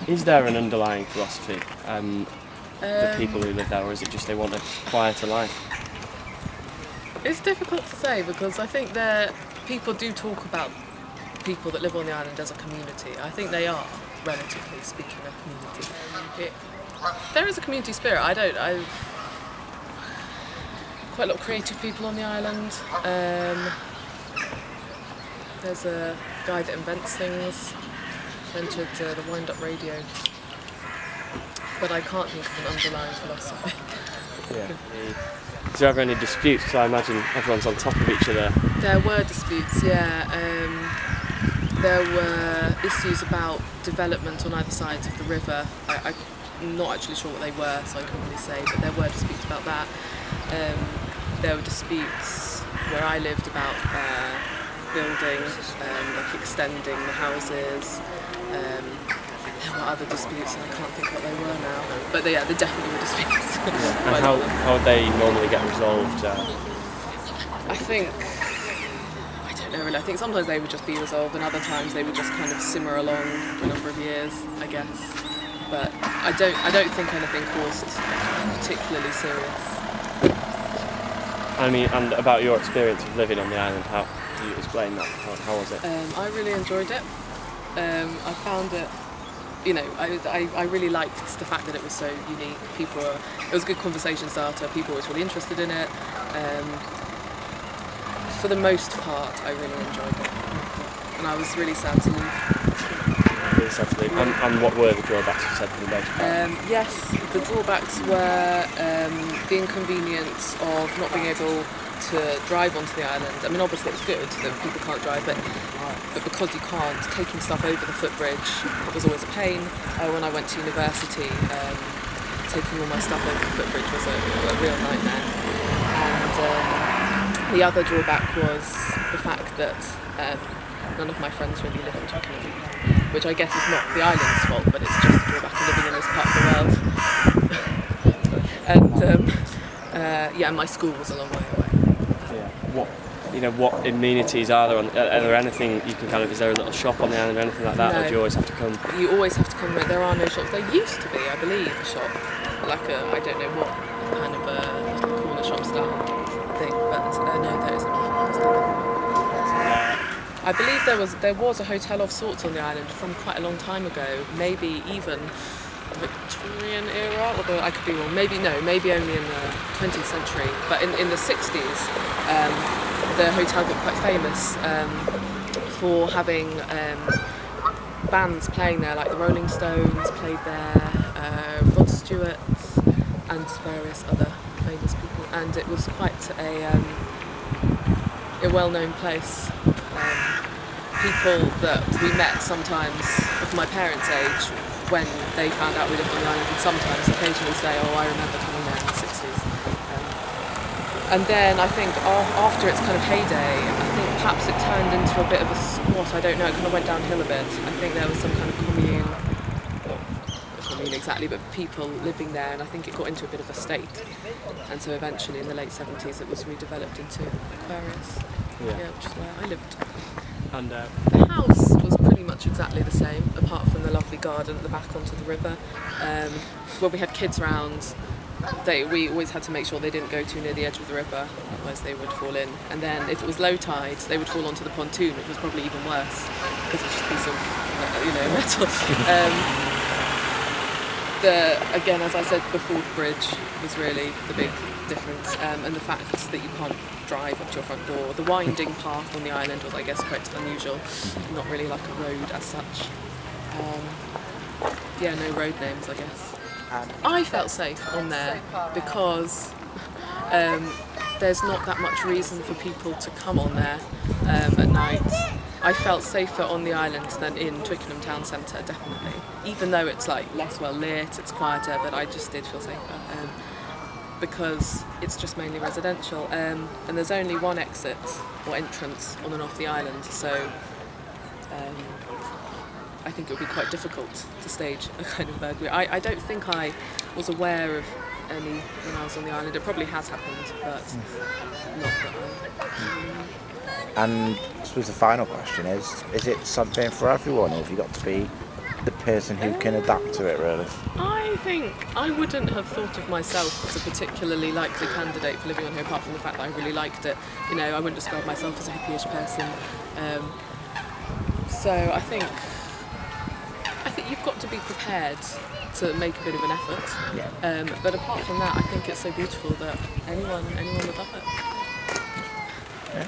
Is there an underlying philosophy, the people who live there, or is it just they want a quieter life? It's difficult to say, because I think that people do talk about people that live on the island as a community. I think they are, relatively speaking, a community. There is a community spirit. I've quite a lot of creative people on the island. There's a guy that invents things, invented the wind-up radio, but I can't think of an underlying philosophy. Yeah. Is there ever any disputes? Because I imagine everyone's on top of each other. There were disputes, yeah. There were issues about development on either sides of the river. I'm not actually sure what they were, so I couldn't really say, but there were disputes about that. There were disputes where I lived about building, like extending the houses. There were other disputes, and I can't think what they were now. But yeah, there definitely were disputes. And how would they normally get resolved? I think, I don't know really, I think sometimes they would just be resolved, and other times they would just kind of simmer along for a number of years, I guess. But I don't think anything caused particularly serious. I mean, and about your experience of living on the island, how do you explain that? How was it? I really enjoyed it. I found it, you know, I really liked the fact that it was so unique. It was a good conversation starter. People were really interested in it. For the most part, I really enjoyed it, and I was really sad to leave. Really sad to leave. And what were the drawbacks you said for the most part? Yes, the drawbacks were the inconvenience of not being able to drive onto the island. I mean, obviously it's good that people can't drive, but because you can't, taking stuff over the footbridge was always a pain. When I went to university, taking all my stuff over the footbridge was a real nightmare. And the other drawback was the fact that none of my friends really live in Twickenham, which I guess is not the island's fault, but it's just the drawback of living in this part of the world. And yeah, my school was a long way away. What amenities are there? Are there anything you can is there a little shop on the island or anything like that, no, or do you always have to come? You always have to come. There are no shops. There used to be, I believe, a shop, like I don't know what kind of a corner shop style thing, but no, there isn't. I believe there was a hotel of sorts on the island from quite a long time ago, maybe even Victorian era, although I could be wrong. Maybe only in the 20th century. But in the 60s, the hotel got quite famous for having bands playing there, like the Rolling Stones played there, Rod Stewart, and various other famous people. And it was quite a well-known place. People that we met sometimes of my parents' age, when they found out we lived on the island, would sometimes occasionally say, oh, I remember coming there in the 60s. And then I think after its kind of heyday, I think perhaps it turned into a bit of a squat, I don't know, it kind of went downhill a bit. I think there was some kind of commune, not commune exactly, but people living there, and I think it got into a bit of a state. And so eventually in the late 70s it was redeveloped into Aquarius, which is where I lived. And the house was pretty much exactly the same, apart from the lovely garden at the back onto the river. When we had kids around, we always had to make sure they didn't go too near the edge of the river, otherwise they would fall in. And then if it was low tide, they would fall onto the pontoon, which was probably even worse, because it's just a piece of metal. Again, as I said before, the bridge was really the big difference, and the fact that you can't drive up to your front door. The winding path on the island was, I guess, quite unusual, not really like a road as such. Yeah, no road names, I guess. I felt safe on there because there's not that much reason for people to come on there at night. I felt safer on the island than in Twickenham town centre, definitely. Even though it's like less well lit, it's quieter, but I just did feel safer because it's just mainly residential, and there's only one exit or entrance on and off the island, so I think it would be quite difficult to stage a kind of burglary. I don't think I was aware of any when I was on the island. It probably has happened, but not that And I suppose the final question is it something for everyone, or have you got to be the person who can adapt to it, really? I think I wouldn't have thought of myself as a particularly likely candidate for living on here, apart from the fact that I really liked it. You know, I wouldn't describe myself as a hippie-ish person. So I think you've got to be prepared to make a bit of an effort. Yeah. But apart from that, I think it's so beautiful that anyone would love it. Yeah.